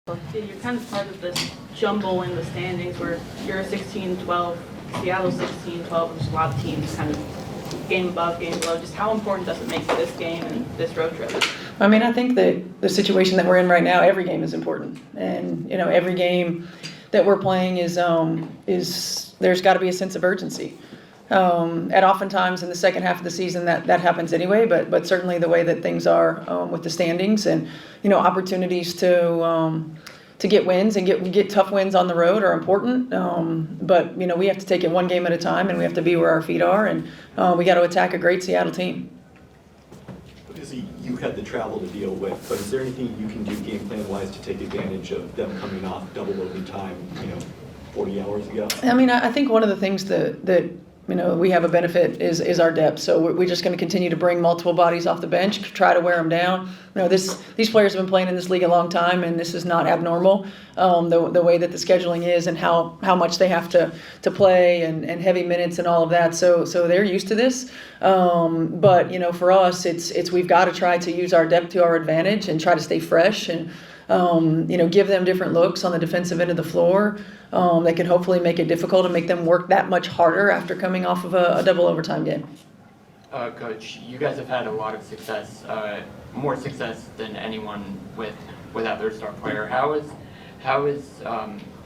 Yeah, you're kind of part of this jumble in the standings where you're 16-12, Seattle's 16-12, there's a lot of teams kind of game above, game below. Just how important does it make this game and this road trip? I mean, I think that the situation that we're in right now, every game is important, and every game that we're playing is there's got to be a sense of urgency. And oftentimes in the second half of the season that happens anyway, but certainly the way that things are with the standings and opportunities to get wins and get tough wins on the road are important. But we have to take it one game at a time, and we have to be where our feet are, and we got to attack a great Seattle team. Obviously, you had the travel to deal with, but is there anything you can do game plan-wise to take advantage of them coming off double overtime, 40 hours ago? I mean, I think one of the things that we have a benefit is our depth. So we're just going to continue to bring multiple bodies off the bench, try to wear them down. These players have been playing in this league a long time, and this is not abnormal. The way that the scheduling is and how much they have to play and heavy minutes and all of that. So they're used to this. But for us, it's we've got to try to use our depth to our advantage and try to stay fresh and give them different looks on the defensive end of the floor that can hopefully make it difficult and make them work that much harder after coming off of a double overtime game. Coach, you guys have had a lot of success, more success than anyone without their star player. How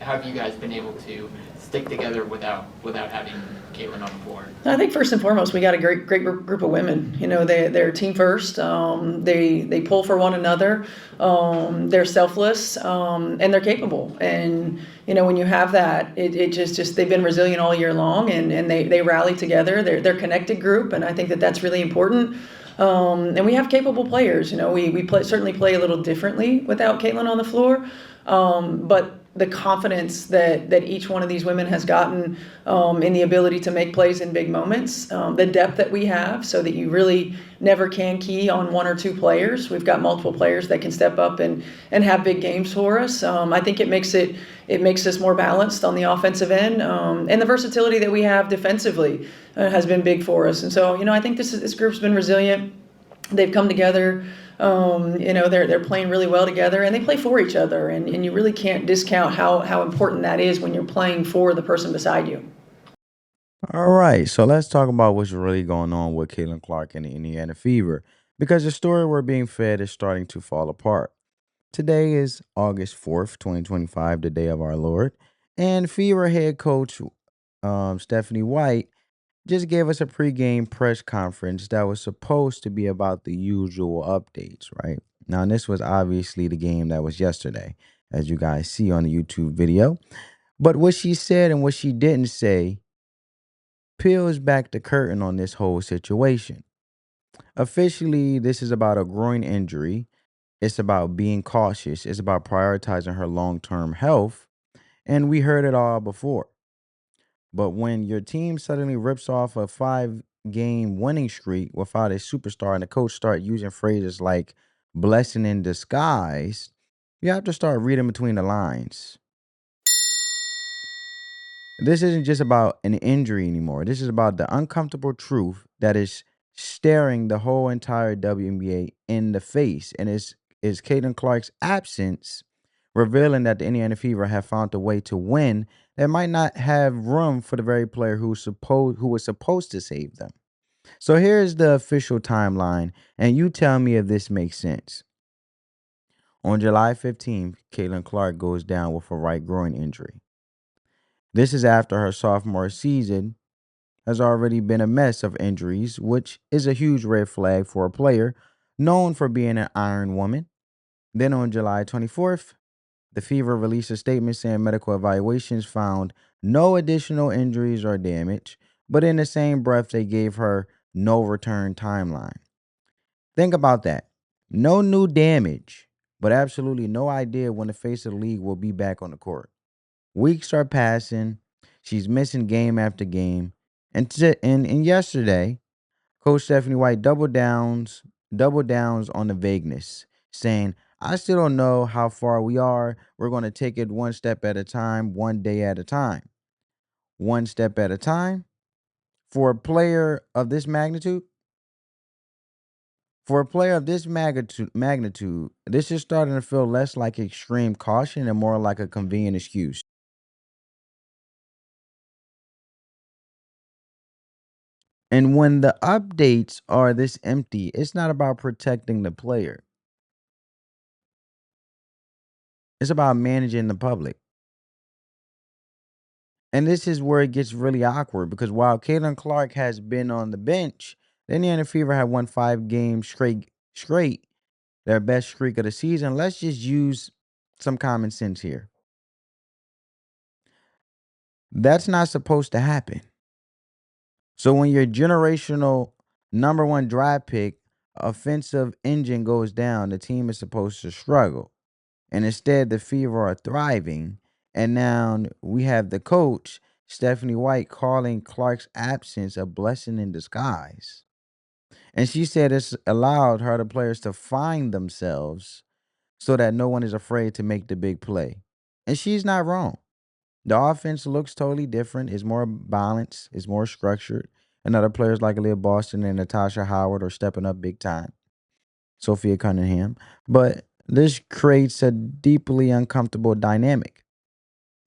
have you guys been able to stick together without having Caitlin on the floor? I think first and foremost, we got a great group of women. They're team first. They pull for one another. They're selfless, and they're capable. And when you have that, it just they've been resilient all year long, and they rally together. They're a connected group, and I think that's really important. And we have capable players. We certainly play a little differently without Caitlin on the floor, but the confidence that each one of these women has gotten in the ability to make plays in big moments, the depth that we have so that you really never can key on one or two players. We've got multiple players that can step up and have big games for us. I think it makes us more balanced on the offensive end, and the versatility that we have defensively has been big for us. And so, I think this group's been resilient. They've come together. They're playing really well together, and they play for each other. And you really can't discount how important that is when you're playing for the person beside you. All right, so let's talk about what's really going on with Caitlin Clark and the Indiana Fever, because the story we're being fed is starting to fall apart. Today is August 4th, 2025, the day of our Lord, and Fever head coach Stephanie White just gave us a pregame press conference that was supposed to be about the usual updates, right? Now, this was obviously the game that was yesterday, as you guys see on the YouTube video. But what she said and what she didn't say peels back the curtain on this whole situation. Officially, this is about a groin injury. It's about being cautious. It's about prioritizing her long-term health. And we heard it all before. But when your team suddenly rips off a 5-game winning streak without a superstar and the coach start using phrases like blessing in disguise, you have to start reading between the lines. This isn't just about an injury anymore. This is about the uncomfortable truth that is staring the whole entire WNBA in the face. And is Caitlin Clark's absence revealing that the Indiana Fever have found a way to win that might not have room for the very player who was supposed to save them. So here's the official timeline, and you tell me if this makes sense. On July 15th, Caitlin Clark goes down with a right groin injury. This is after her sophomore season has already been a mess of injuries, which is a huge red flag for a player known for being an iron woman. Then on July 24th, the Fever released a statement saying medical evaluations found no additional injuries or damage, but in the same breath, they gave her no return timeline. Think about that. No new damage, but absolutely no idea when the face of the league will be back on the court. Weeks are passing. She's missing game after game. And yesterday, Coach Stephanie White doubled downs on the vagueness, saying, I still don't know how far we are. We're going to take it one step at a time, one day at a time. One step at a time? For a player of this magnitude? For a player of this magnitude, this is starting to feel less like extreme caution and more like a convenient excuse. And when the updates are this empty, it's not about protecting the player. It's about managing the public. And this is where it gets really awkward because while Caitlin Clark has been on the bench, the Indiana Fever have won 5 games straight, their best streak of the season. Let's just use some common sense here. That's not supposed to happen. So when your generational number one draft pick offensive engine goes down, the team is supposed to struggle. And instead, the Fever are thriving. And now we have the coach, Stephanie White, calling Clark's absence a blessing in disguise. And she said it's allowed her the players to find themselves so that no one is afraid to make the big play. And she's not wrong. The offense looks totally different. It's more balanced. It's more structured. And other players like Aaliyah Boston and Natasha Howard are stepping up big time. Sophia Cunningham. But this creates a deeply uncomfortable dynamic.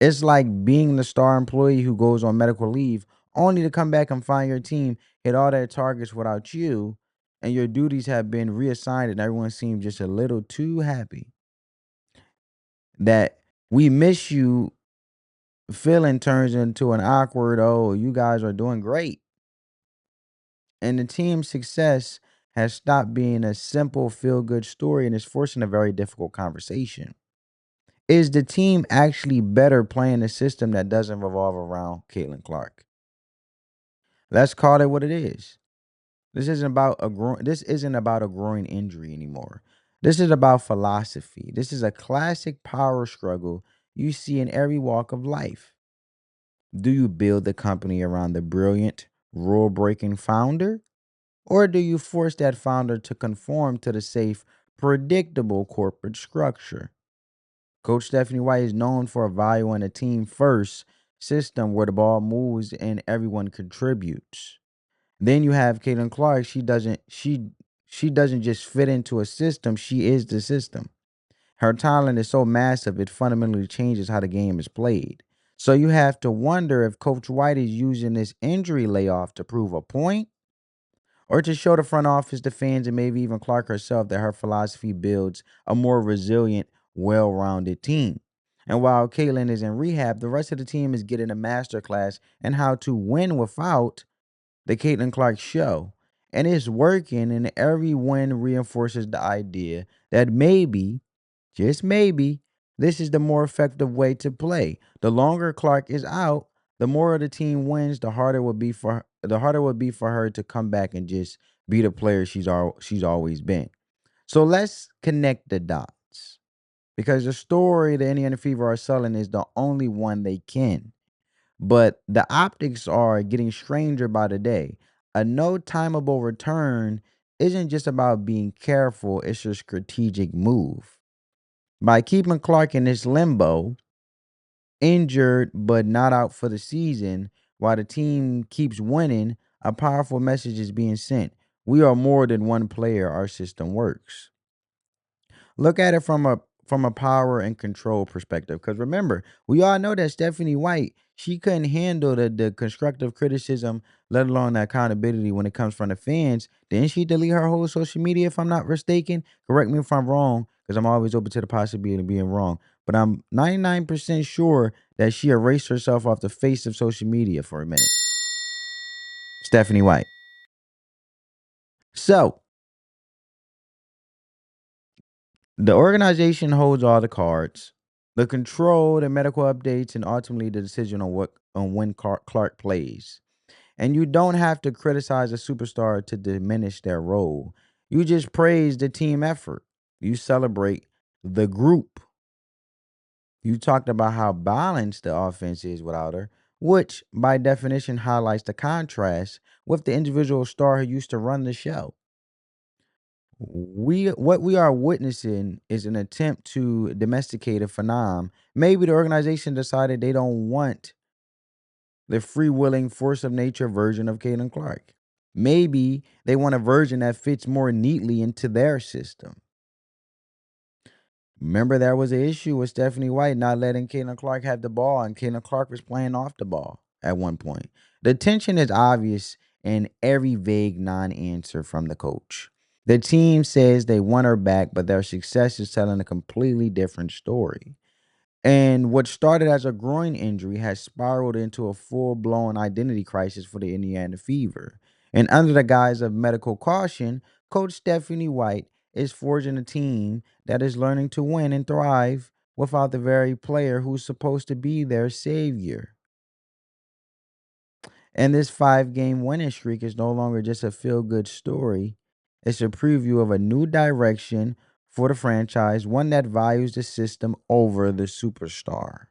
It's like being the star employee who goes on medical leave only to come back and find your team hit all their targets without you, and your duties have been reassigned, and everyone seems just a little too happy. That we miss you feeling turns into an awkward, oh, you guys are doing great. And the team's success has stopped being a simple feel good story and is forcing a very difficult conversation. Is the team actually better playing a system that doesn't revolve around Caitlin Clark? Let's call it what it is. This isn't about a growing injury anymore. This is about philosophy. This is a classic power struggle you see in every walk of life. Do you build the company around the brilliant, rule breaking founder? Or do you force that founder to conform to the safe, predictable corporate structure? Coach Stephanie White is known for valuing a team first system where the ball moves and everyone contributes. Then you have Caitlin Clark. She doesn't just fit into a system, she is the system. Her talent is so massive, it fundamentally changes how the game is played. So you have to wonder if Coach White is using this injury layoff to prove a point or to show the front office, the fans, and maybe even Clark herself that her philosophy builds a more resilient, well rounded team. And while Caitlin is in rehab, the rest of the team is getting a masterclass in how to win without the Caitlin Clark show. And it's working, and every win reinforces the idea that maybe, just maybe, this is the more effective way to play. The longer Clark is out, the more the team wins, the harder it would be for her to come back and just be the player she's always been. So let's connect the dots. Because the story the Indiana Fever are selling is the only one they can. But the optics are getting stranger by the day. A no timeable return isn't just about being careful, it's a strategic move. By keeping Clark in this limbo, injured but not out for the season, while the team keeps winning, a powerful message is being sent. We are more than one player, our system works. Look at it from a power and control perspective. Because remember, we all know that Stephanie White, she couldn't handle the constructive criticism, let alone the accountability when it comes from the fans. Didn't she delete her whole social media, if I'm not mistaken? Correct me if I'm wrong, because I'm always open to the possibility of being wrong. But I'm 99% sure that she erased herself off the face of social media for a minute. Stephanie White. So the organization holds all the cards, the control, the medical updates, and ultimately the decision on when Clark plays. And you don't have to criticize a superstar to diminish their role. You just praise the team effort. You celebrate the group. You talked about how balanced the offense is without her, which by definition highlights the contrast with the individual star who used to run the show. What we are witnessing is an attempt to domesticate a phenom. Maybe the organization decided they don't want the freewheeling force of nature version of Caitlin Clark. Maybe they want a version that fits more neatly into their system. Remember, there was an issue with Stephanie White not letting Caitlin Clark have the ball, and Caitlin Clark was playing off the ball at one point. The tension is obvious in every vague non-answer from the coach. The team says they want her back, but their success is telling a completely different story. And what started as a groin injury has spiraled into a full-blown identity crisis for the Indiana Fever. And under the guise of medical caution, Coach Stephanie White is forging a team that is learning to win and thrive without the very player who's supposed to be their savior. And this 5-game winning streak is no longer just a feel-good story. It's a preview of a new direction for the franchise, one that values the system over the superstar.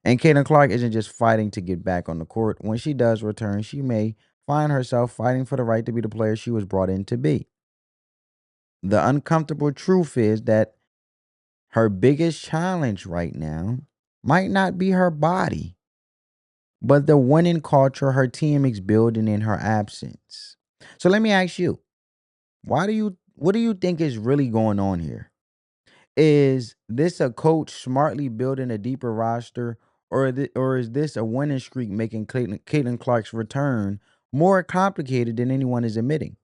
And Caitlin Clark isn't just fighting to get back on the court. When she does return, she may find herself fighting for the right to be the player she was brought in to be. The uncomfortable truth is that her biggest challenge right now might not be her body, but the winning culture her team is building in her absence. So let me ask you, what do you think is really going on here? Is this a coach smartly building a deeper roster, or is this a winning streak making Caitlin Clark's return more complicated than anyone is admitting?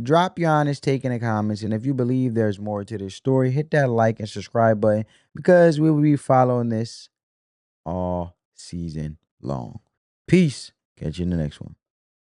Drop your honest take in the comments, and if you believe there's more to this story, hit that like and subscribe button because we will be following this all season long. Peace. Catch you in the next one.